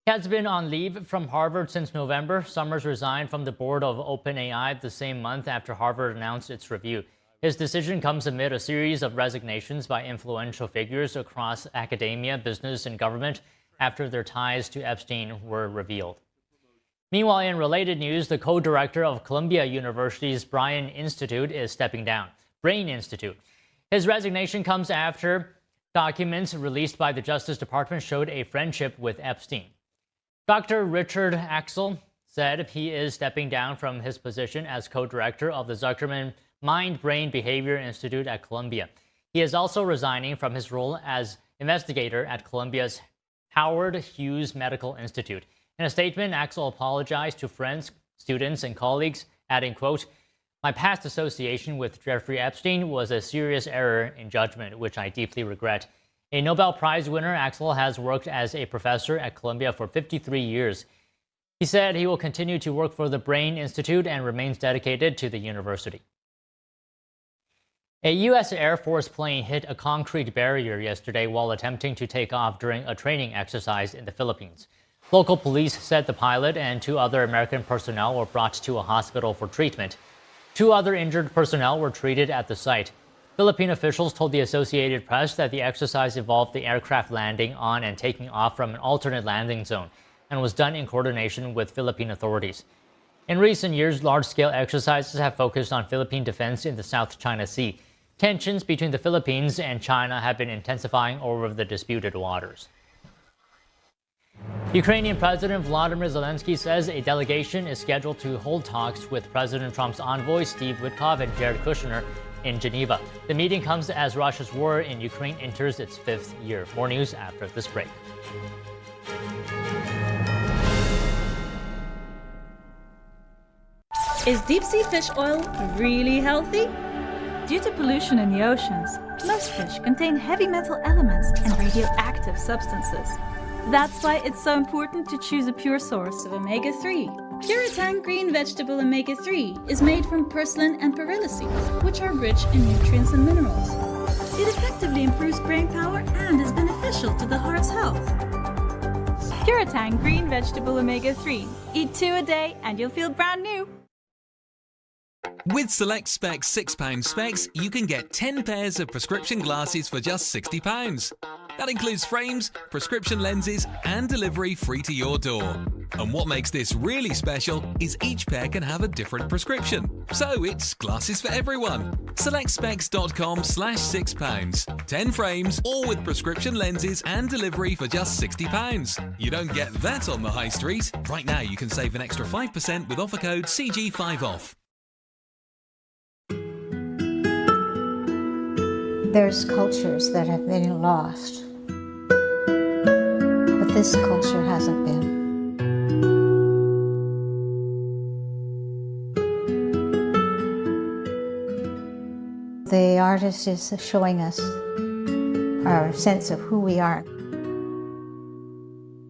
[SPEAKER 1] He has been on leave from Harvard since November. Summers resigned from the board of OpenAI the same month after Harvard announced its review. His decision comes amid a series of resignations by influential figures across academia, business, and government after their ties to Epstein were revealed. Meanwhile, in related news, the co-director of Columbia University's Brain Institute is stepping down. His resignation comes after documents released by the Justice Department showed a friendship with Epstein. Dr. Richard Axel said he is stepping down from his position as co-director of the Zuckerman Mind-Brain Behavior Institute at Columbia. He is also resigning from his role as investigator at Columbia's Howard Hughes Medical Institute. In a statement, Axel apologized to friends, students, and colleagues, adding, quote, "My past association with Jeffrey Epstein was a serious error in judgment, which I deeply regret." A Nobel Prize winner, Axel has worked as a professor at Columbia for 53 years. He said he will continue to work for the Brain Institute and remains dedicated to the university. A U.S. Air Force plane hit a concrete barrier yesterday while attempting to take off during a training exercise in the Philippines. Local police said the pilot and 2 other American personnel were brought to a hospital for treatment. 2 other injured personnel were treated at the site. Philippine officials told the Associated Press that the exercise involved the aircraft landing on and taking off from an alternate landing zone and was done in coordination with Philippine authorities. In recent years, large-scale exercises have focused on Philippine defense in the South China Sea. Tensions between the Philippines and China have been intensifying over the disputed waters. Ukrainian President Volodymyr Zelensky says a delegation is scheduled to hold talks with President Trump's envoys Steve Witkoff and Jared Kushner in Geneva. The meeting comes as Russia's war in Ukraine enters its 5th year. More news after this break.
[SPEAKER 21] Is deep-sea fish oil really healthy? Due to pollution in the oceans, most fish contain heavy metal elements and radioactive substances. That's why it's so important to choose a pure source of omega-3. Puritan Green Vegetable Omega-3 is made from purslane and perilla seeds, which are rich in nutrients and minerals. It effectively improves brain power and is beneficial to the heart's health. Puritan Green Vegetable Omega-3. Eat 2 a day and you'll feel brand new.
[SPEAKER 2] With Select Specs £6 specs, you can get 10 pairs of prescription glasses for just £60. That includes frames, prescription lenses, and delivery free to your door. And what makes this really special is each pair can have a different prescription. So it's glasses for everyone. SelectSpecs.com/£6. 10 frames, all with prescription lenses and delivery for just £60. You don't get that on the high street. Right now you can save an extra 5% with offer code CG5OFF.
[SPEAKER 22] There's cultures that have been lost, but this culture hasn't been. The artist is showing us our sense of who we are,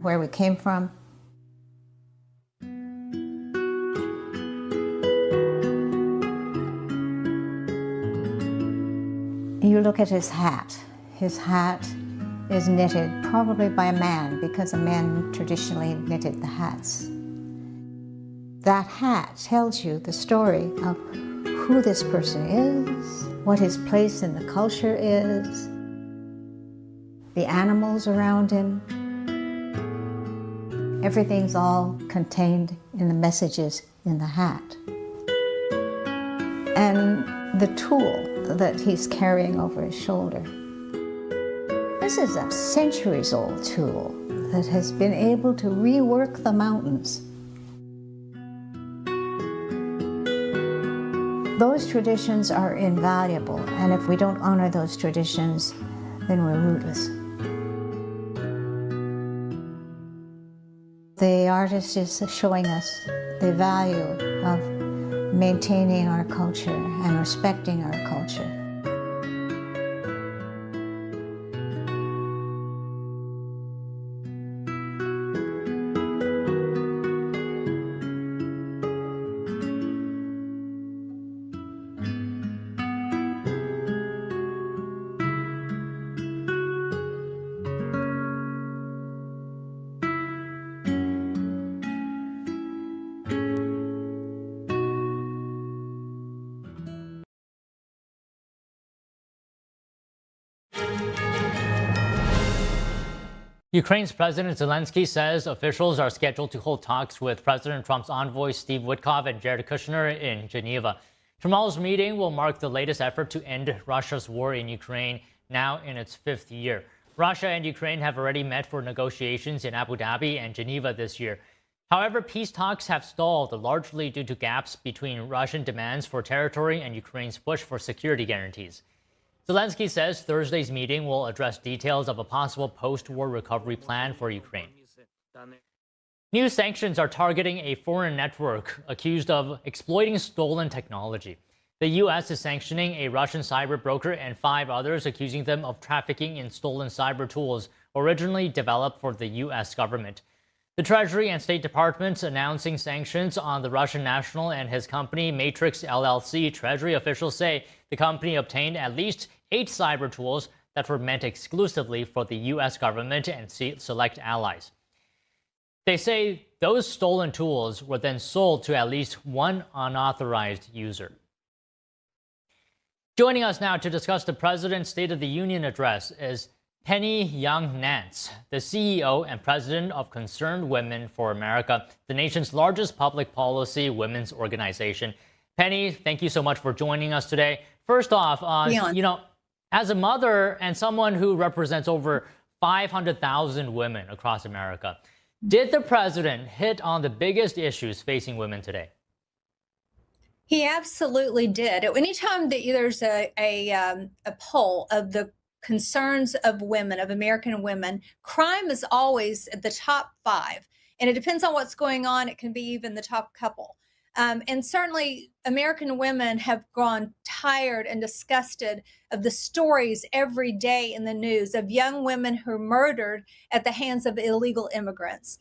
[SPEAKER 22] where we came from. You look at his hat. His hat is knitted probably by a man because a man traditionally knitted the hats. That hat tells you the story of who this person is, what his place in the culture is, the animals around him. Everything's all contained in the messages in the hat. And the tool that he's carrying over his shoulder. This is a centuries-old tool that has been able to rework the mountains. Those traditions are invaluable, and if we don't honor those traditions, then we're rootless. The artist is showing us the value of maintaining our culture and respecting our culture.
[SPEAKER 1] Ukraine's President Zelensky says officials are scheduled to hold talks with President Trump's envoys Steve Witkoff and Jared Kushner in Geneva. Tomorrow's meeting will mark the latest effort to end Russia's war in Ukraine, now in its 5th year. Russia and Ukraine have already met for negotiations in Abu Dhabi and Geneva this year. However, peace talks have stalled, largely due to gaps between Russian demands for territory and Ukraine's push for security guarantees. Zelensky says Thursday's meeting will address details of a possible post-war recovery plan for Ukraine. New sanctions are targeting a foreign network accused of exploiting stolen technology. The U.S. is sanctioning a Russian cyber broker and 5 others, accusing them of trafficking in stolen cyber tools originally developed for the U.S. government. The Treasury and State Departments announcing sanctions on the Russian national and his company Matrix LLC. Treasury officials say the company obtained at least 8 cyber tools that were meant exclusively for the U.S. government and select allies. They say those stolen tools were then sold to at least one unauthorized user. Joining us now to discuss the President's State of the Union address is Penny Young-Nance, the CEO and President of Concerned Women for America, the nation's largest public policy women's organization. Penny, thank you so much for joining us today. First off, as a mother and someone who represents over 500,000 women across America, did the president hit on the biggest issues facing women today?
[SPEAKER 23] He absolutely did. Anytime that there's a poll of the concerns of women, of American women, crime is always at the top 5. And it depends on what's going on. It can be even the top couple. And certainly American women have grown tired and disgusted of the stories every day in the news of young women who are murdered at the hands of illegal immigrants.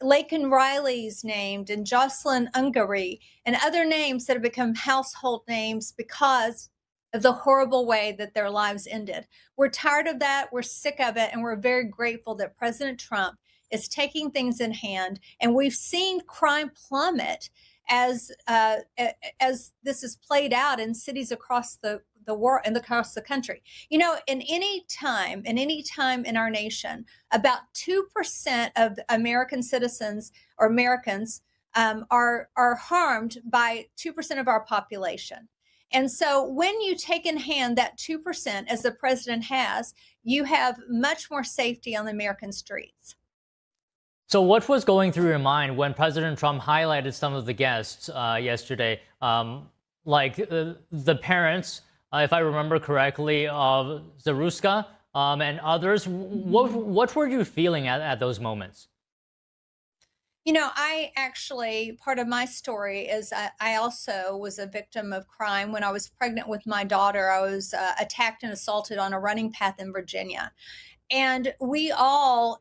[SPEAKER 23] Laken Riley's named, and Jocelyn Ungary, and other names that have become household names because of the horrible way that their lives ended. We're tired of that. We're sick of it. And we're very grateful that President Trump is taking things in hand. And we've seen crime plummet as this is played out in cities across the world and across the country. You know, in any time in our nation, about 2% of American citizens or Americans are harmed by 2% of our population. And so when you take in hand that 2%, as the president has, you have much more safety on the American streets.
[SPEAKER 1] So what was going through your mind when President Trump highlighted some of the guests yesterday, like the parents, if I remember correctly, of Zaruska and others? What were you feeling at those moments?
[SPEAKER 23] You know, part of my story is I also was a victim of crime. When I was pregnant with my daughter, I was attacked and assaulted on a running path in Virginia. And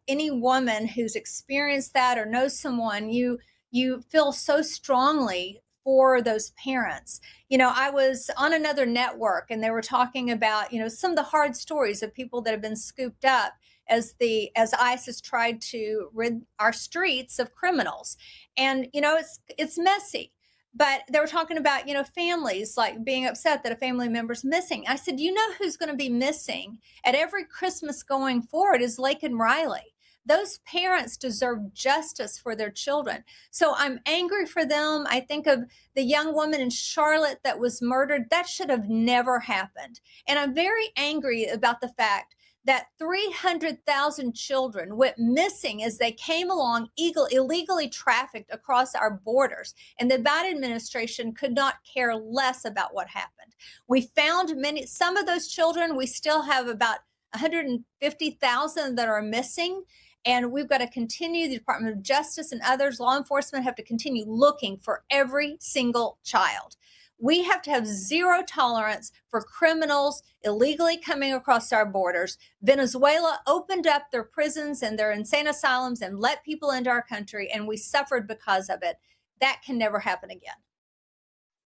[SPEAKER 23] any woman who's experienced that or knows someone, you feel so strongly for those parents. You know, I was on another network and they were talking about, you know, some of the hard stories of people that have been scooped up as ICE has tried to rid our streets of criminals. And, you know, it's messy. But they were talking about, you know, families like being upset that a family member's missing. I said, you know who's going to be missing at every Christmas going forward is Laken Riley. Those parents deserve justice for their children. So I'm angry for them. I think of the young woman in Charlotte that was murdered. That should have never happened. And I'm very angry about the fact that 300,000 children went missing as they came along illegally trafficked across our borders. And the Biden administration could not care less about what happened. We found some of those children. We still have about 150,000 that are missing. And we've got to continue, the Department of Justice and others, law enforcement have to continue looking for every single child. We have to have zero tolerance for criminals illegally coming across our borders. Venezuela opened up their prisons and their insane asylums and let people into our country, and we suffered because of it. That can never happen again.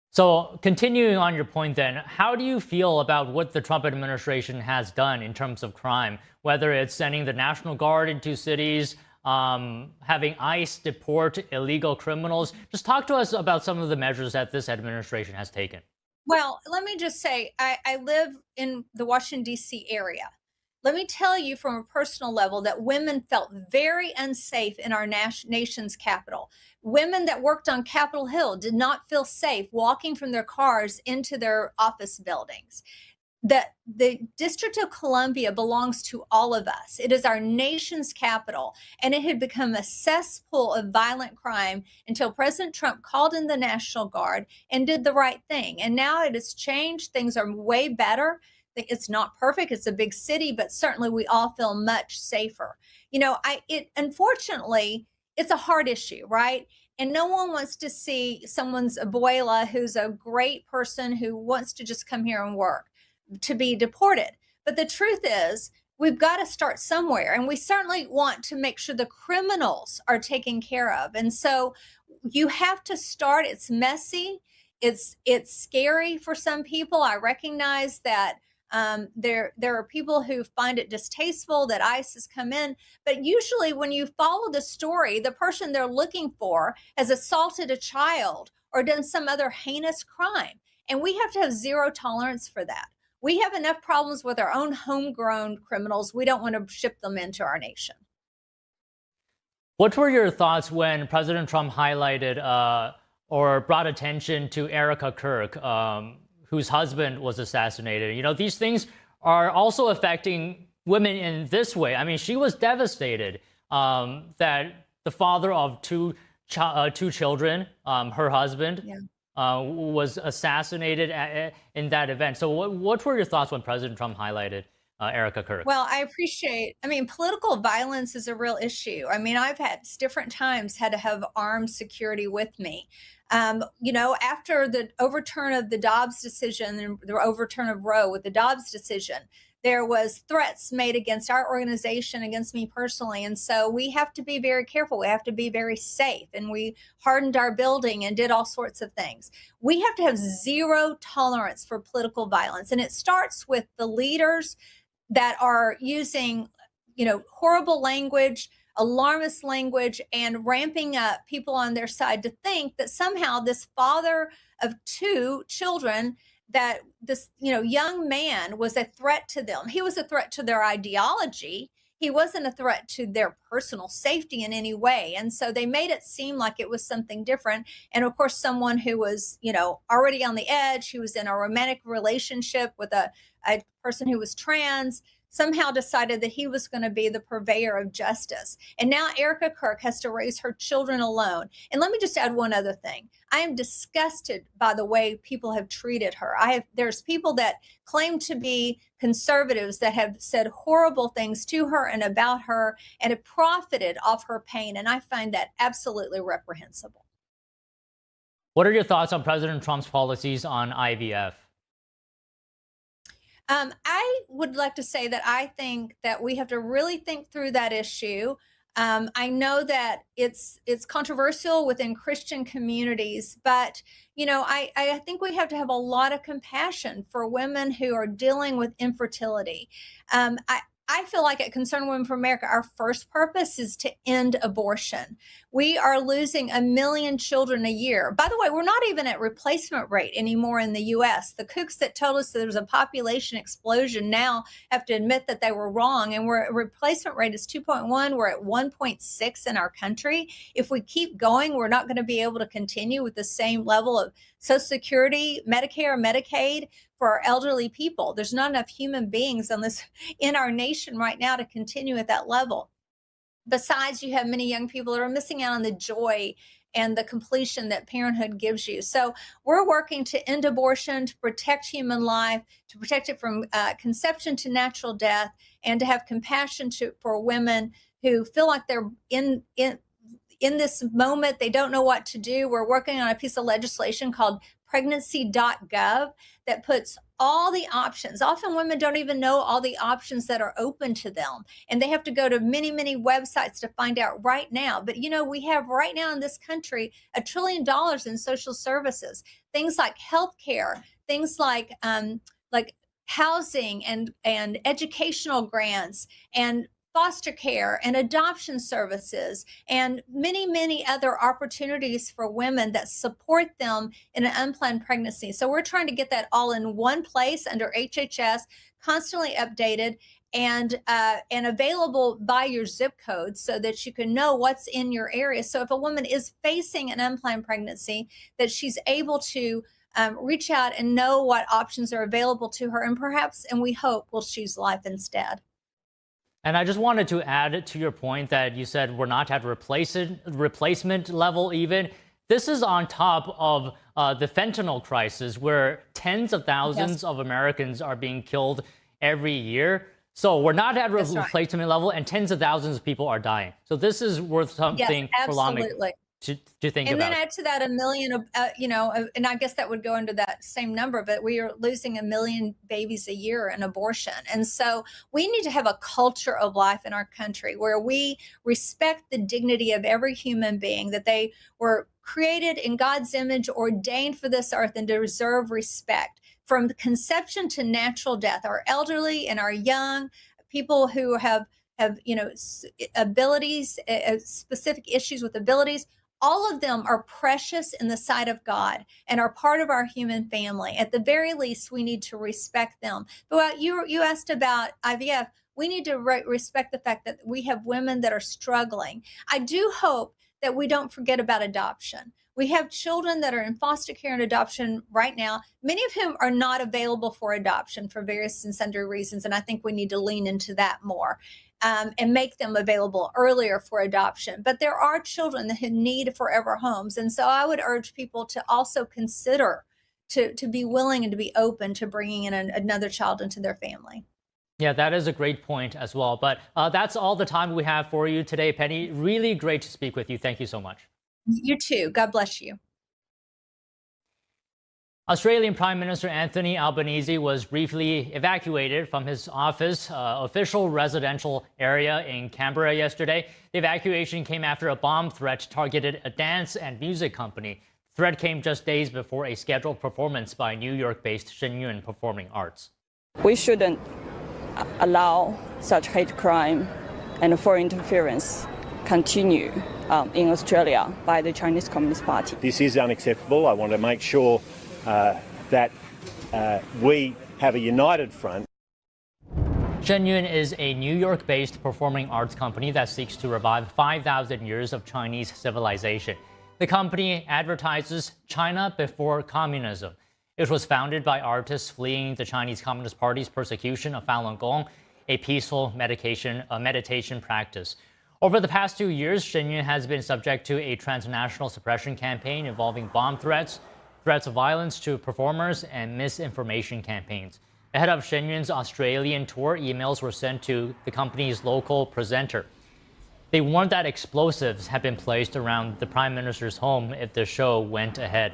[SPEAKER 1] So continuing on your point then, how do you feel about what the Trump administration has done in terms of crime, whether it's sending the National Guard into cities, having ICE deport illegal criminals? Just talk to us about some of the measures that this administration has taken.
[SPEAKER 23] Well, let me just say, I live in the Washington, D.C. area. Let me tell you from a personal level that women felt very unsafe in our nation's capital. Women that worked on Capitol Hill did not feel safe walking from their cars into their office buildings. The District of Columbia belongs to all of us. It is our nation's capital, and it had become a cesspool of violent crime until President Trump called in the National Guard and did the right thing. And now it has changed. Things are way better. It's not perfect. It's a big city, but certainly we all feel much safer. You know, unfortunately, it's a hard issue, right? And no one wants to see someone's abuela, who's a great person who wants to just come here and work, to be deported. But the truth is, we've got to start somewhere. And we certainly want to make sure the criminals are taken care of. And so you have to start. It's messy. It's scary for some people. I recognize that there are people who find it distasteful that ICE has come in, but usually when you follow the story, the person they're looking for has assaulted a child or done some other heinous crime. And we have to have zero tolerance for that. We have enough problems with our own homegrown criminals. We don't want to ship them into our nation.
[SPEAKER 1] What were your thoughts when President Trump highlighted or brought attention to Erica Kirk, whose husband was assassinated? You know, these things are also affecting women in this way. I mean, she was devastated that the father of two children, her husband, was assassinated in that event. So what were your thoughts when President Trump highlighted Erica Kirk?
[SPEAKER 23] Well, I appreciate, political violence is a real issue. I've had different times had to have armed security with me. After the overturn of the Dobbs decision and the overturn of Roe with the Dobbs decision, there was threats made against our organization, against me personally. And so we have to be very careful. We have to be very safe. And we hardened our building and did all sorts of things. We have to have zero tolerance for political violence. And it starts with the leaders that are using, horrible language, alarmist language, and ramping up people on their side to think that somehow this father of 2 children, that this, young man was a threat to them. He was a threat to their ideology. He wasn't a threat to their personal safety in any way. And so they made it seem like it was something different. And of course, someone who was, already on the edge, who was in a romantic relationship with a person who was trans, somehow decided that he was going to be the purveyor of justice. And now Erica Kirk has to raise her children alone. And let me just add one other thing. I am disgusted by the way people have treated her. There's people that claim to be conservatives that have said horrible things to her and about her and have profited off her pain. And I find that absolutely reprehensible.
[SPEAKER 1] What are your thoughts on President Trump's policies on IVF?
[SPEAKER 23] I would like to say that I think that we have to really think through that issue. I know that it's controversial within Christian communities, but I think we have to have a lot of compassion for women who are dealing with infertility. I feel like at Concerned Women for America, our first purpose is to end abortion. We are losing 1 million children a year. By the way, we're not even at replacement rate anymore in the U.S. The kooks that told us that there was a population explosion now have to admit that they were wrong. And replacement rate is 2.1. We're at 1.6 in our country. If we keep going, we're not going to be able to continue with the same level of Social Security, Medicare, Medicaid for our elderly people. There's not enough human beings in our nation right now to continue at that level. Besides, you have many young people that are missing out on the joy and the completion that parenthood gives you. So we're working to end abortion, to protect human life, to protect it from conception to natural death, and to have compassion for women who feel like they're in this moment, they don't know what to do. We're working on a piece of legislation called pregnancy.gov that puts all the options. Often women don't even know all the options that are open to them. And they have to go to many, many websites to find out right now. But we have right now in this country $1 trillion in social services, things like healthcare, things like housing and educational grants and foster care and adoption services and many, many other opportunities for women that support them in an unplanned pregnancy. So we're trying to get that all in one place under HHS, constantly updated and available by your zip code so that you can know what's in your area. So if a woman is facing an unplanned pregnancy, that she's able to reach out and know what options are available to her and perhaps, and we hope, will choose life instead.
[SPEAKER 1] And I just wanted to add to your point that you said we're not at replacement level even. This is on top of the fentanyl crisis where tens of thousands of Americans are being killed every year. So we're not at replacement level and tens of thousands of people are dying. So this is worth something for lawmakers to think
[SPEAKER 23] and
[SPEAKER 1] about.
[SPEAKER 23] And then add to that 1 million, and I guess that would go into that same number, but we are losing 1 million babies a year in abortion. And so we need to have a culture of life in our country where we respect the dignity of every human being, that they were created in God's image, ordained for this earth, and to deserve respect from conception to natural death. Our elderly and our young, people who have abilities, specific issues with abilities, all of them are precious in the sight of God and are part of our human family. At the very least, we need to respect them. But you asked about IVF. We need to respect the fact that we have women that are struggling. I do hope that we don't forget about adoption. We have children that are in foster care and adoption right now, many of whom are not available for adoption for various and sundry reasons. And I think we need to lean into that more. And make them available earlier for adoption. But there are children who need forever homes. And so I would urge people to also consider to be willing and to be open to bringing in another child into their family.
[SPEAKER 1] Yeah, that is a great point as well. But that's all the time we have for you today, Penny. Really great to speak with you. Thank you so much.
[SPEAKER 23] You too. God bless you.
[SPEAKER 1] Australian Prime Minister Anthony Albanese was briefly evacuated from his office official residential area in Canberra yesterday. The evacuation came after a bomb threat targeted a dance and music company. The threat came just days before a scheduled performance by New York-based Shenyun Performing Arts.
[SPEAKER 3] We shouldn't allow such hate crime and foreign interference continue in Australia by the Chinese Communist Party.
[SPEAKER 6] This is unacceptable. I want to make sure that we have a united front.
[SPEAKER 1] Shenyun is a New York-based performing arts company that seeks to revive 5,000 years of Chinese civilization. The company advertises China before communism. It was founded by artists fleeing the Chinese Communist Party's persecution of Falun Gong, a peaceful meditation practice. Over the past 2 years, Shenyun has been subject to a transnational suppression campaign involving bomb threats, threats of violence to performers, and misinformation campaigns. Ahead of Shenyun's Australian tour, emails were sent to the company's local presenter. They warned that explosives had been placed around the Prime Minister's home if the show went ahead.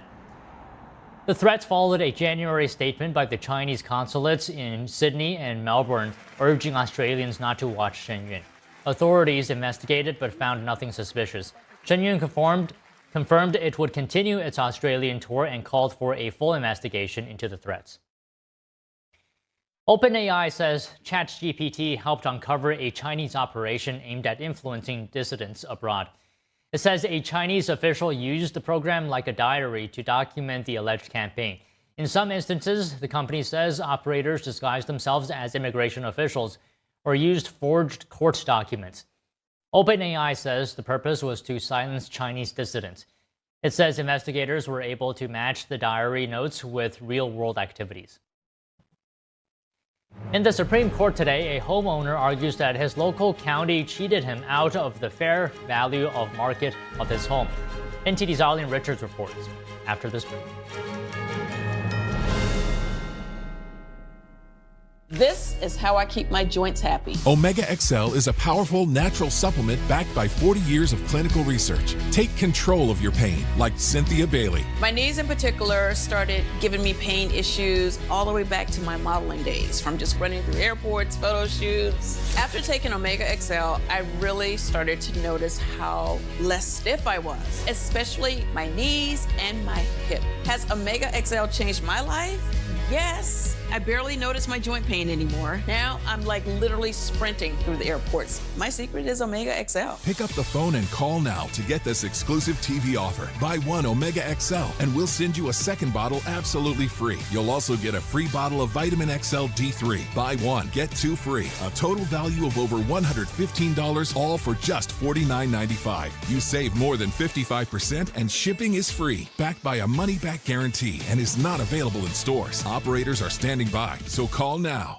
[SPEAKER 1] The threats followed a January statement by the Chinese consulates in Sydney and Melbourne urging Australians not to watch Shenyun. Authorities investigated but found nothing suspicious. Shenyun confirmed it would continue its Australian tour and called for a full investigation into the threats. OpenAI says ChatGPT helped uncover a Chinese operation aimed at influencing dissidents abroad. It says a Chinese official used the program like a diary to document the alleged campaign. In some instances, the company says operators disguised themselves as immigration officials or used forged court documents. OpenAI says the purpose was to silence Chinese dissidents. It says investigators were able to match the diary notes with real-world activities. In the Supreme Court today, a homeowner argues that his local county cheated him out of the fair value of market of his home. NTD's Arlene Richards reports after this break.
[SPEAKER 7] This is how I keep my joints happy.
[SPEAKER 24] Omega XL is a powerful natural supplement backed by 40 years of clinical research. Take control of your pain, like Cynthia Bailey.
[SPEAKER 7] My knees in particular started giving me pain issues all the way back to my modeling days, from just running through airports, photo shoots. After taking Omega XL, I really started to notice how less stiff I was, especially my knees and my hip. Has Omega XL changed my life? Yes. I barely notice my joint pain anymore. Now I'm like literally sprinting through the airports. My secret is Omega XL.
[SPEAKER 24] Pick up the phone and call now to get this exclusive TV offer. Buy one Omega XL and we'll send you a second bottle absolutely free. You'll also get a free bottle of Vitamin XL D3. Buy one, get two free. A total value of over $115, all for just $49.95. You save more than 55% and shipping is free. Backed by a money-back guarantee and is not available in stores. Operators are standing by, so call now.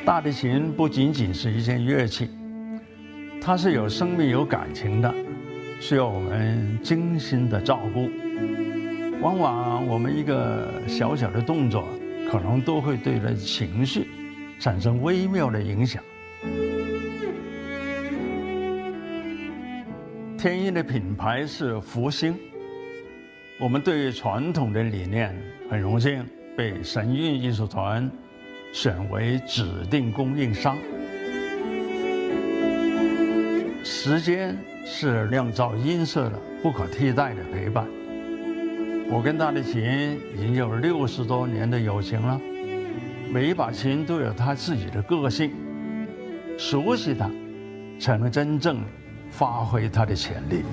[SPEAKER 25] 大提琴不仅仅是一件乐器，它是有生命、有感情的，需要我们精心的照顾。往往我们一个小小的动作，可能都会对人情绪产生微妙的影响。天音的品牌是福星，我们对于传统的理念很荣幸被神韵艺术团选为指定供应商。时间是酿造音色的不可替代的陪伴。我跟大提琴已经有60多年的友情了，每一把琴都有它自己的个性，熟悉它，才能真正发挥它的潜力。